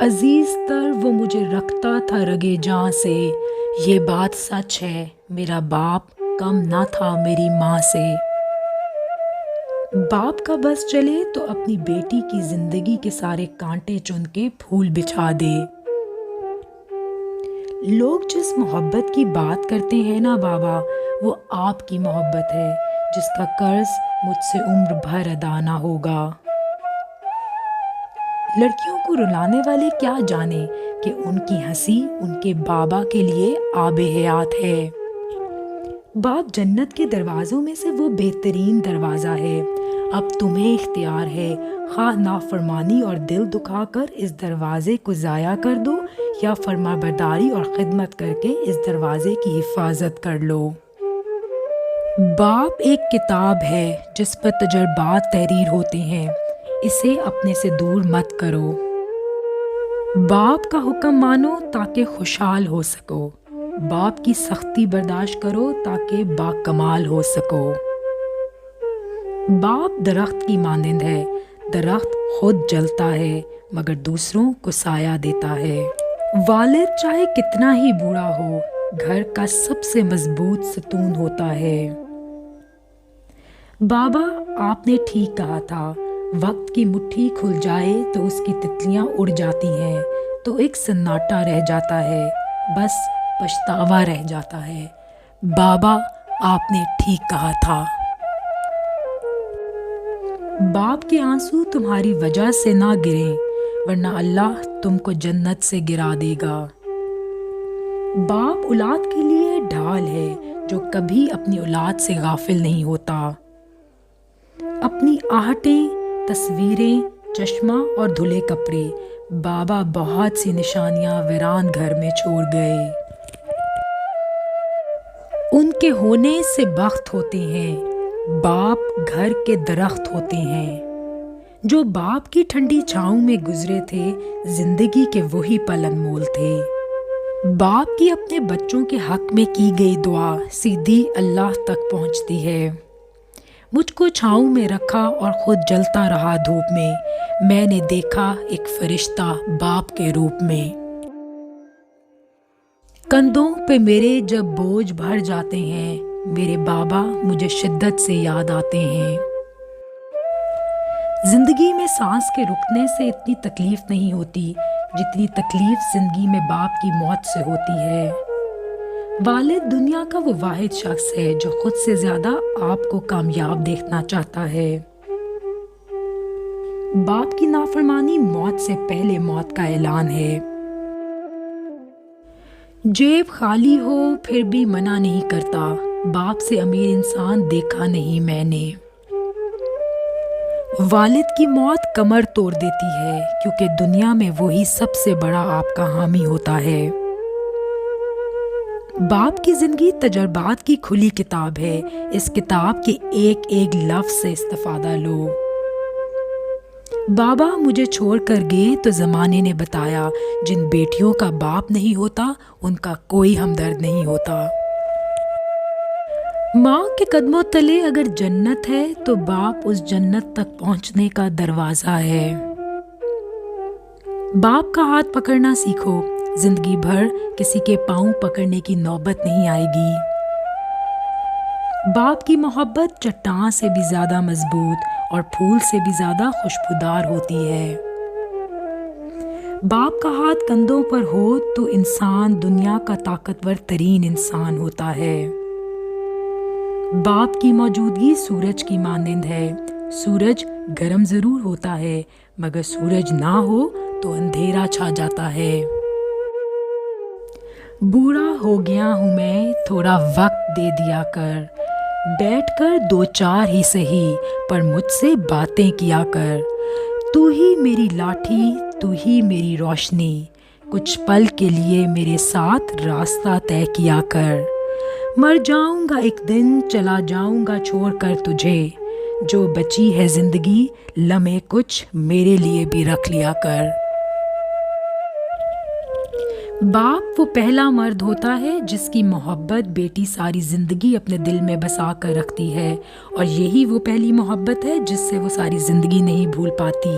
عزیز تر وہ مجھے رکھتا تھا رگے جاں سے، یہ بات سچ ہے میرا باپ کم نہ تھا میری ماں سے۔ باپ کا بس چلے تو اپنی بیٹی کی زندگی کے سارے کانٹے چن کے پھول بچھا دے۔ لوگ جس محبت کی بات کرتے ہیں نا بابا، وہ آپ کی محبت ہے جس کا قرض مجھ سے عمر بھر ادا نہ ہوگا۔ لڑکیوں کو رلانے والے کیا جانے کہ ان کی ہنسی ان کے بابا کے لیے آب حیات ہے۔ باپ جنت کے دروازوں میں سے وہ بہترین دروازہ ہے۔ اب تمہیں اختیار ہے، خواہ نافرمانی اور دل دکھا کر اس دروازے کو ضائع کر دو یا فرما برداری اور خدمت کر کے اس دروازے کی حفاظت کر لو۔ باپ ایک کتاب ہے جس پر تجربات تحریر ہوتے ہیں، اسے اپنے سے دور مت کرو۔ باپ کا حکم مانو تاکہ خوشحال ہو سکو، باپ کی سختی برداشت کرو تاکہ باکمال ہو سکو۔ باپ درخت کی مانند ہے، درخت خود جلتا ہے مگر دوسروں کو سایہ دیتا ہے۔ والد چاہے کتنا ہی بوڑھا ہو، گھر کا سب سے مضبوط ستون ہوتا ہے۔ بابا آپ نے ٹھیک کہا تھا، وقت کی مٹھی کھل جائے تو اس کی تتلیاں اڑ جاتی ہیں تو ایک سناٹا رہ جاتا ہے، بس پچھتاوا رہ جاتا ہے۔ بابا آپ نے ٹھیک کہا تھا۔ باپ کے آنسو تمہاری وجہ سے نہ گریں ورنہ اللہ تم کو جنت سے گرا دے گا۔ باپ اولاد کے لیے ڈھال ہے جو کبھی اپنی اولاد سے غافل نہیں ہوتا۔ اپنی آہٹیں، تصویریں، چشمہ اور دھلے کپڑے، بابا بہت سی نشانیاں ویران گھر میں چھوڑ گئے۔ ان کے ہونے سے بخت ہوتے ہیں، باپ گھر کے درخت ہوتے ہیں۔ جو باپ کی ٹھنڈی چھاؤں میں گزرے تھے، زندگی کے وہی پل انمول تھے۔ باپ کی اپنے بچوں کے حق میں کی گئی دعا سیدھی اللہ تک پہنچتی ہے۔ مجھ کو چھاؤں میں رکھا اور خود جلتا رہا دھوپ میں، میں نے دیکھا ایک فرشتہ باپ کے روپ میں۔ کندھوں پہ میرے جب بوجھ بھر جاتے ہیں، میرے بابا مجھے شدت سے یاد آتے ہیں۔ زندگی میں سانس کے رکنے سے اتنی تکلیف نہیں ہوتی جتنی تکلیف زندگی میں باپ کی موت سے ہوتی ہے۔ والد دنیا کا وہ واحد شخص ہے جو خود سے زیادہ آپ کو کامیاب دیکھنا چاہتا ہے۔ باپ کی نافرمانی موت سے پہلے موت کا اعلان ہے۔ جیب خالی ہو پھر بھی منع نہیں کرتا، باپ سے امیر انسان دیکھا نہیں میں نے۔ والد کی موت کمر توڑ دیتی ہے کیونکہ دنیا میں وہی سب سے بڑا آپ کا حامی ہوتا ہے۔ باپ کی زندگی تجربات کی کھلی کتاب ہے، اس کتاب کے ایک ایک لفظ سے استفادہ لو۔ بابا مجھے چھوڑ کر گئے تو زمانے نے بتایا جن بیٹیوں کا باپ نہیں ہوتا ان کا کوئی ہمدرد نہیں ہوتا۔ ماں کے قدموں تلے اگر جنت ہے تو باپ اس جنت تک پہنچنے کا دروازہ ہے۔ باپ کا ہاتھ پکڑنا سیکھو، زندگی بھر کسی کے پاؤں پکڑنے کی نوبت نہیں آئے گی۔ باپ کی محبت چٹان سے بھی زیادہ مضبوط اور پھول سے بھی زیادہ خوشبودار ہوتی ہے۔ باپ کا ہاتھ کندھوں پر ہو تو انسان دنیا کا طاقتور ترین انسان ہوتا ہے۔ باپ کی موجودگی سورج کی مانند ہے، سورج گرم ضرور ہوتا ہے مگر سورج نہ ہو تو اندھیرا چھا جاتا ہے۔ بوڑھا ہو گیا ہوں میں، تھوڑا وقت دے دیا کر، بیٹھ کر دو چار ہی سہی پر مجھ سے باتیں کیا کر۔ تو ہی میری لاٹھی، تو ہی میری روشنی، کچھ پل کے لیے میرے ساتھ راستہ طے کیا کر۔ مر جاؤں گا ایک دن، چلا جاؤں گا چھوڑ کر تجھے، جو بچی ہے زندگی لمحے کچھ میرے لیے بھی رکھ لیا کر۔ باپ وہ پہلا مرد ہوتا ہے جس کی محبت بیٹی ساری زندگی اپنے دل میں بسا کر رکھتی ہے، اور یہی وہ پہلی محبت ہے جس سے وہ ساری زندگی نہیں بھول پاتی۔